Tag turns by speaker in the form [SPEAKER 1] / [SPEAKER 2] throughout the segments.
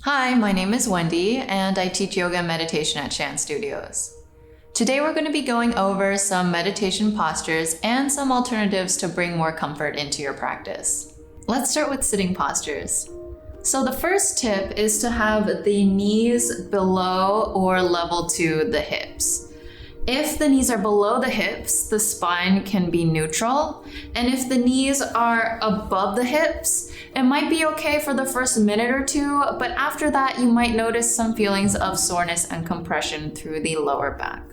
[SPEAKER 1] Hi, my name is Wendy, and I teach yoga and meditation at Shan Studios. Today we're going to be going over some meditation postures and some alternatives to bring more comfort into your practice. Let's start with sitting postures. So the first tip is to have the knees below or level to the hips. If the knees are below the hips, the spine can be neutral. And if the knees are above the hips, it might be okay for the first minute or two, but after that, you might notice some feelings of soreness and compression through the lower back.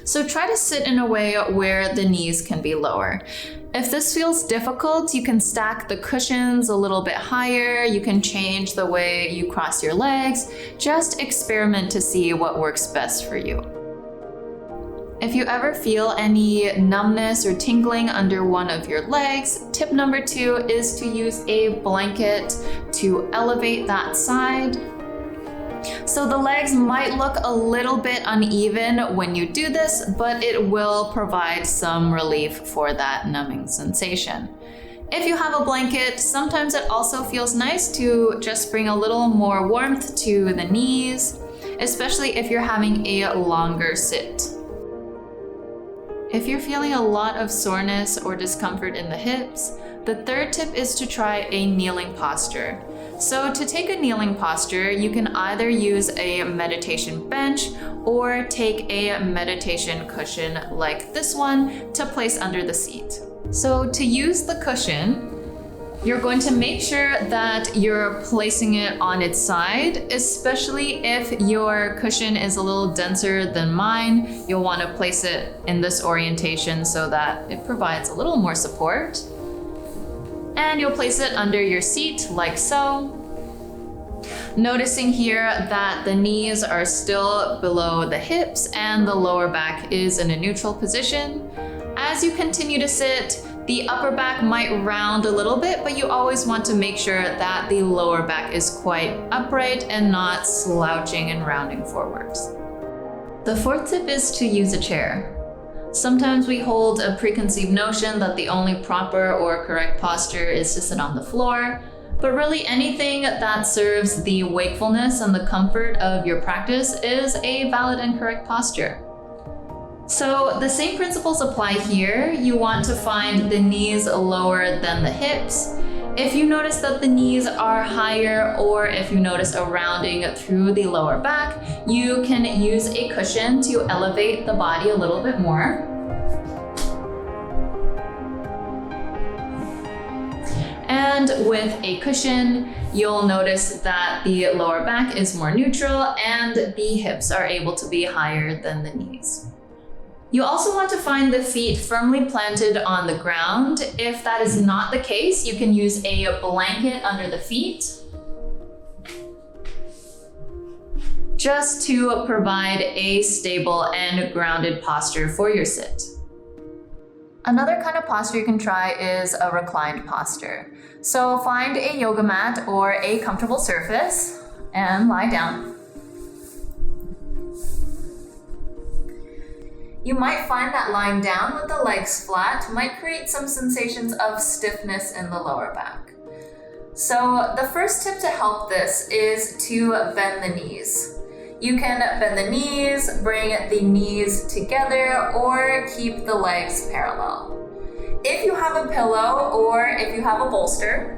[SPEAKER 1] So try to sit in a way where the knees can be lower. If this feels difficult, you can stack the cushions a little bit higher. You can change the way you cross your legs. Just experiment to see what works best for you. If you ever feel any numbness or tingling under one of your legs, tip number 2 is to use a blanket to elevate that side. So the legs might look a little bit uneven when you do this, but it will provide some relief for that numbing sensation. If you have a blanket, sometimes it also feels nice to just bring a little more warmth to the knees, especially if you're having a longer sit. If you're feeling a lot of soreness or discomfort in the hips, the third tip is to try a kneeling posture. So to take a kneeling posture, you can either use a meditation bench or take a meditation cushion like this one to place under the seat. So to use the cushion, you're going to make sure that you're placing it on its side, especially if your cushion is a little denser than mine. You'll want to place it in this orientation so that it provides a little more support. And you'll place it under your seat like so. Noticing here that the knees are still below the hips and the lower back is in a neutral position. As you continue to sit, the upper back might round a little bit, but you always want to make sure that the lower back is quite upright and not slouching and rounding forwards. The fourth tip is to use a chair. Sometimes we hold a preconceived notion that the only proper or correct posture is to sit on the floor, but really anything that serves the wakefulness and the comfort of your practice is a valid and correct posture. So the same principles apply here. You want to find the knees lower than the hips. If you notice that the knees are higher, or if you notice a rounding through the lower back, you can use a cushion to elevate the body a little bit more. And with a cushion, you'll notice that the lower back is more neutral and the hips are able to be higher than the knees. You also want to find the feet firmly planted on the ground. If that is not the case, you can use a blanket under the feet, just to provide a stable and grounded posture for your sit. Another kind of posture you can try is a reclined posture. So find a yoga mat or a comfortable surface and lie down. You might find that lying down with the legs flat might create some sensations of stiffness in the lower back. So the first tip to help this is to bend the knees. You can bend the knees, bring the knees together, or keep the legs parallel. If you have a pillow or if you have a bolster,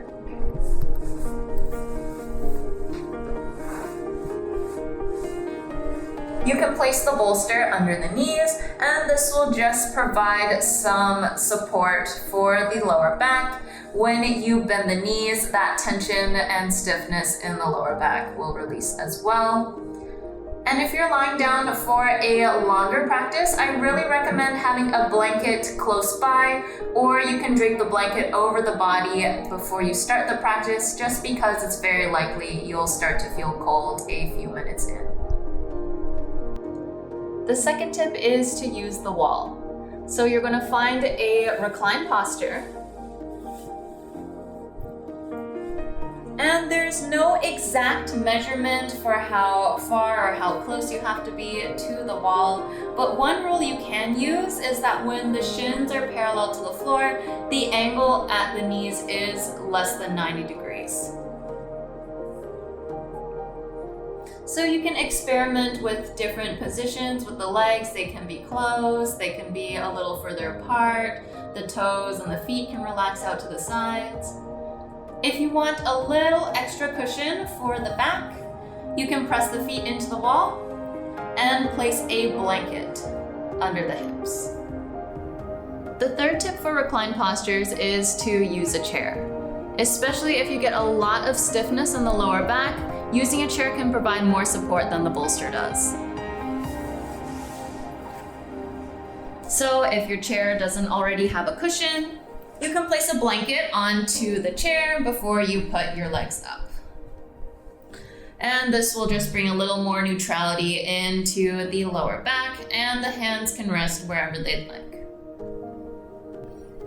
[SPEAKER 1] you can place the bolster under the knees, and this will just provide some support for the lower back. When you bend the knees, that tension and stiffness in the lower back will release as well. And if you're lying down for a longer practice, I really recommend having a blanket close by, or you can drape the blanket over the body before you start the practice, just because it's very likely you'll start to feel cold a few minutes in. The second tip is to use the wall. So you're going to find a reclined posture. And there's no exact measurement for how far or how close you have to be to the wall, but one rule you can use is that when the shins are parallel to the floor, the angle at the knees is less than 90 degrees. So you can experiment with different positions with the legs. They can be closed, they can be a little further apart. The toes and the feet can relax out to the sides. If you want a little extra cushion for the back, you can press the feet into the wall and place a blanket under the hips. The third tip for recline postures is to use a chair. Especially if you get a lot of stiffness in the lower back, using a chair can provide more support than the bolster does. So if your chair doesn't already have a cushion, you can place a blanket onto the chair before you put your legs up. And this will just bring a little more neutrality into the lower back, and the hands can rest wherever they'd like.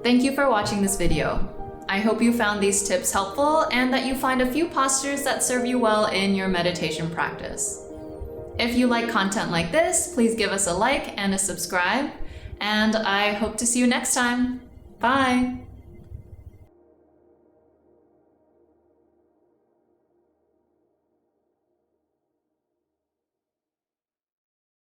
[SPEAKER 1] Thank you for watching this video. I hope you found these tips helpful and that you find a few postures that serve you well in your meditation practice. If you like content like this, please give us a like and a subscribe, and I hope to see you next time. Bye!